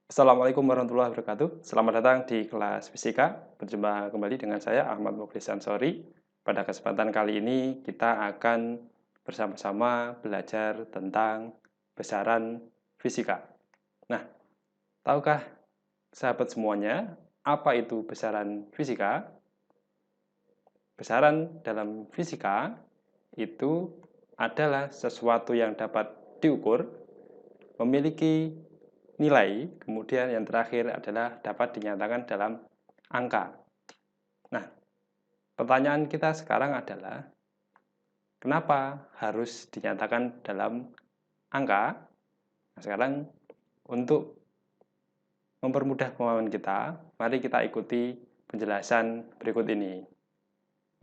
Assalamualaikum warahmatullahi wabarakatuh. Selamat datang di kelas fisika. Berjumpa kembali dengan saya Ahmad Mukhlis Ansori. Pada kesempatan kali ini kita akan bersama-sama belajar tentang besaran fisika. Nah, tahukah sahabat semuanya apa itu besaran fisika? Besaran dalam fisika itu adalah sesuatu yang dapat diukur, memiliki nilai, kemudian yang terakhir adalah dapat dinyatakan dalam angka. Nah, pertanyaan kita sekarang adalah, kenapa harus dinyatakan dalam angka? Nah, sekarang untuk mempermudah pemahaman kita, mari kita ikuti penjelasan berikut ini.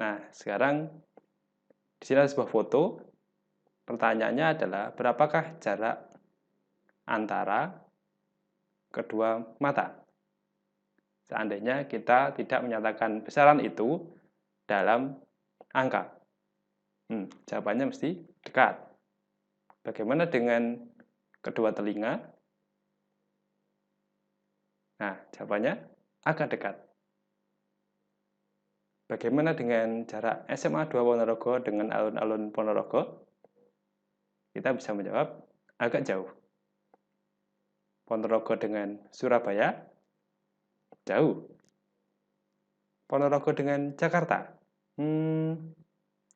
Nah, sekarang di sini ada sebuah foto. Pertanyaannya adalah, berapakah jarak antara kedua mata? Seandainya kita tidak menyatakan besaran itu dalam angka. Jawabannya mesti dekat. Bagaimana dengan kedua telinga? Nah, jawabannya agak dekat. Bagaimana dengan jarak SMA 2 Ponorogo dengan alun-alun Ponorogo? Kita bisa menjawab agak jauh. Ponorogo dengan Surabaya? Jauh. Ponorogo dengan Jakarta?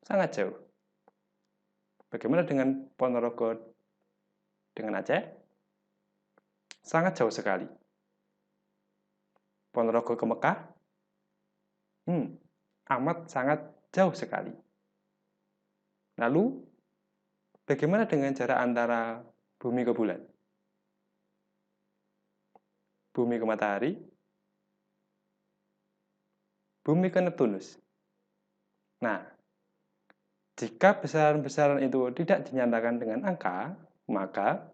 Sangat jauh. Bagaimana dengan Ponorogo dengan Aceh? Sangat jauh sekali. Ponorogo ke Mekah? Amat sangat jauh sekali. Lalu, bagaimana dengan jarak antara bumi ke bulan? Bumi ke matahari? Bumi ke Neptunus? Nah, jika besaran-besaran itu tidak dinyatakan dengan angka, maka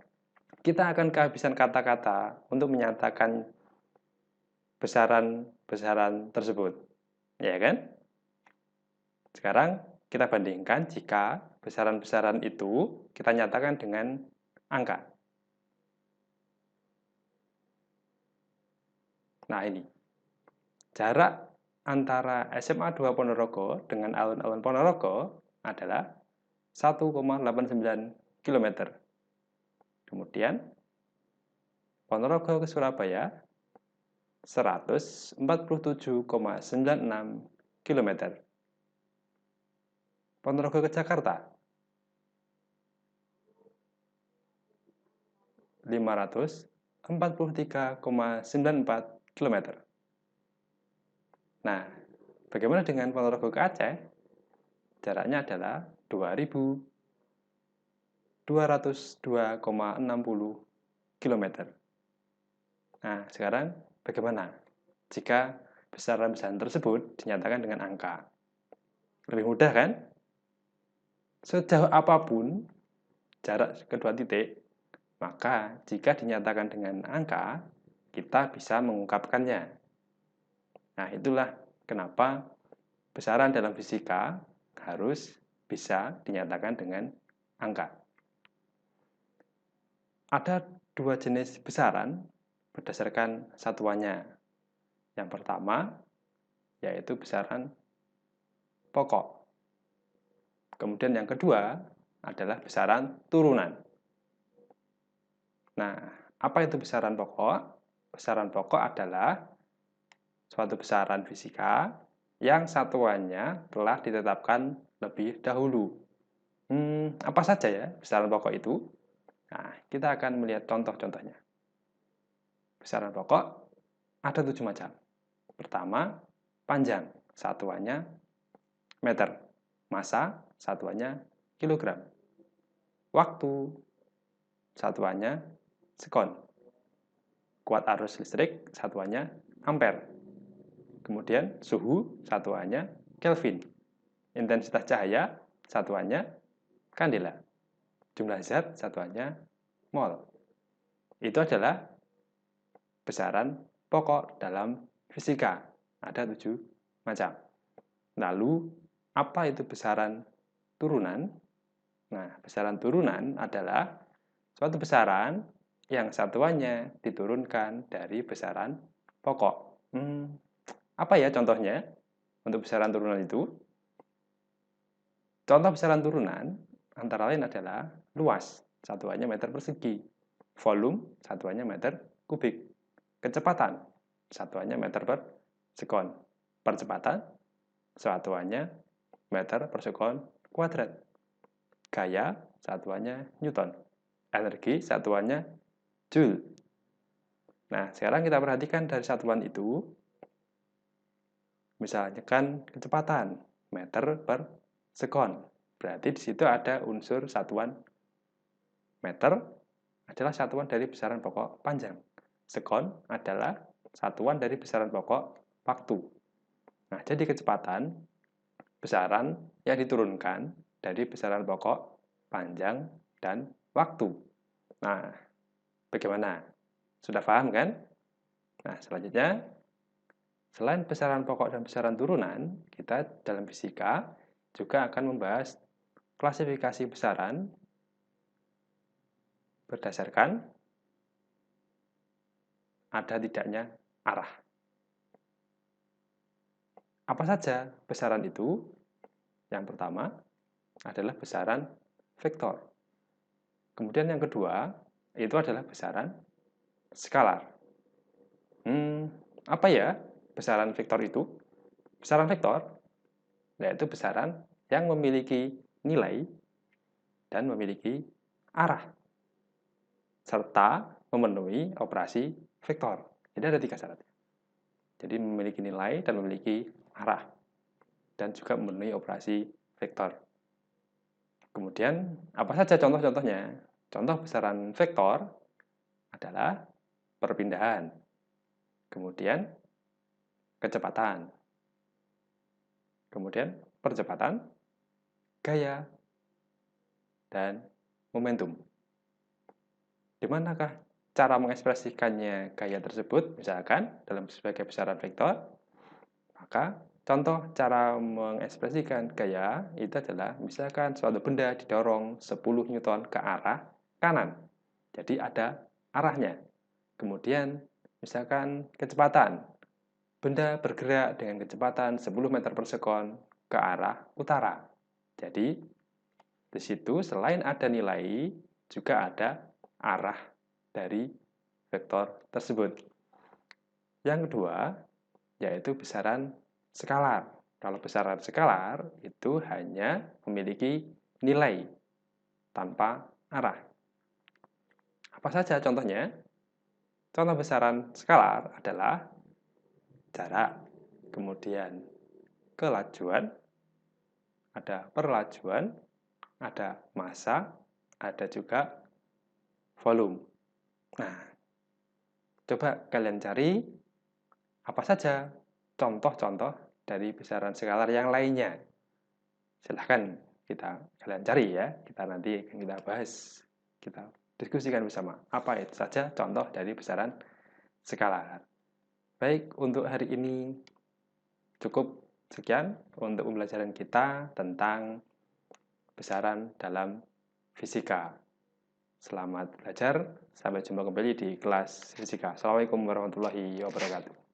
kita akan kehabisan kata-kata untuk menyatakan besaran-besaran tersebut. Ya kan? Sekarang kita bandingkan jika besaran-besaran itu kita nyatakan dengan angka. Nah, ini. Jarak antara SMA 2 Ponorogo dengan alun-alun Ponorogo adalah 1,89 km. Kemudian Ponorogo ke Surabaya 147,96 km. Ponorogo ke Jakarta 543,94 km. Nah, bagaimana dengan Ponorogo ke Aceh? Jaraknya adalah 2.202,60 km. Nah, sekarang bagaimana jika besaran-besaran tersebut dinyatakan dengan angka? Lebih mudah kan? Sejauh apapun jarak kedua titik, maka jika dinyatakan dengan angka, kita bisa mengungkapkannya. Nah, itulah kenapa besaran dalam fisika harus bisa dinyatakan dengan angka. Ada dua jenis besaran berdasarkan satuannya. Yang pertama, yaitu besaran pokok. Kemudian yang kedua adalah besaran turunan. Nah, apa itu besaran pokok? Besaran pokok adalah suatu besaran fisika yang satuannya telah ditetapkan lebih dahulu. Apa saja ya besaran pokok itu? Nah, kita akan melihat contoh-contohnya. Besaran pokok ada 7 macam. Pertama, panjang, satuannya meter. Massa, satuannya kilogram. Waktu, satuannya sekon. Kuat arus listrik, satuannya ampere. Kemudian suhu, satuannya Kelvin. Intensitas cahaya, satuannya kandela. Jumlah zat, satuannya mol. Itu adalah besaran pokok dalam fisika. Ada 7 macam. Lalu, apa itu besaran turunan? Nah, besaran turunan adalah suatu besaran yang satuannya diturunkan dari besaran pokok. Apa ya contohnya untuk besaran turunan itu? Contoh besaran turunan antara lain adalah luas, satuannya meter persegi, volume, satuannya meter kubik, kecepatan, satuannya meter per sekon, percepatan, satuannya meter per sekon kuadrat, gaya, satuannya newton, energi, satuannya joule. Nah, sekarang kita perhatikan dari satuan itu, misalnya kan kecepatan, meter per sekon. Berarti di situ ada unsur satuan meter adalah satuan dari besaran pokok panjang. Sekon adalah satuan dari besaran pokok waktu. Nah, jadi kecepatan besaran yang diturunkan dari besaran pokok panjang dan waktu. Nah, bagaimana? Sudah paham kan? Nah, selanjutnya, selain besaran pokok dan besaran turunan, kita dalam fisika juga akan membahas klasifikasi besaran berdasarkan ada tidaknya arah. Apa saja besaran itu? Yang pertama adalah besaran vektor. Kemudian yang kedua, itu adalah besaran skalar. Apa ya besaran vektor itu? Besaran vektor yaitu besaran yang memiliki nilai dan memiliki arah serta memenuhi operasi vektor. Jadi ada 3 syarat. Jadi memiliki nilai dan memiliki arah dan juga memenuhi operasi vektor. Kemudian apa saja contoh-contohnya? Contoh besaran vektor adalah perpindahan, kemudian kecepatan, kemudian percepatan, gaya, dan momentum. Di manakah cara mengekspresikannya gaya tersebut? Misalkan dalam sebagai besaran vektor, maka contoh cara mengekspresikan gaya itu adalah misalkan suatu benda didorong 10 Newton ke arah kanan. Jadi ada arahnya. Kemudian misalkan kecepatan. Benda bergerak dengan kecepatan 10 meter per sekon ke arah utara. Jadi di situ selain ada nilai juga ada arah dari vektor tersebut. Yang kedua, yaitu besaran skalar. Kalau besaran skalar itu hanya memiliki nilai tanpa arah. Apa saja contohnya? Contoh besaran skalar adalah jarak, kemudian kelajuan, ada perlajuan, ada massa, ada juga volume. Nah, coba kalian cari apa saja contoh-contoh dari besaran skalar yang lainnya. Silahkan kalian cari ya, kita nanti akan kita bahas, kita diskusikan bersama. Apa itu saja contoh dari besaran skalar. Baik, untuk hari ini cukup sekian untuk pembelajaran kita tentang besaran dalam fisika. Selamat belajar, sampai jumpa kembali di kelas fisika. Assalamualaikum warahmatullahi wabarakatuh.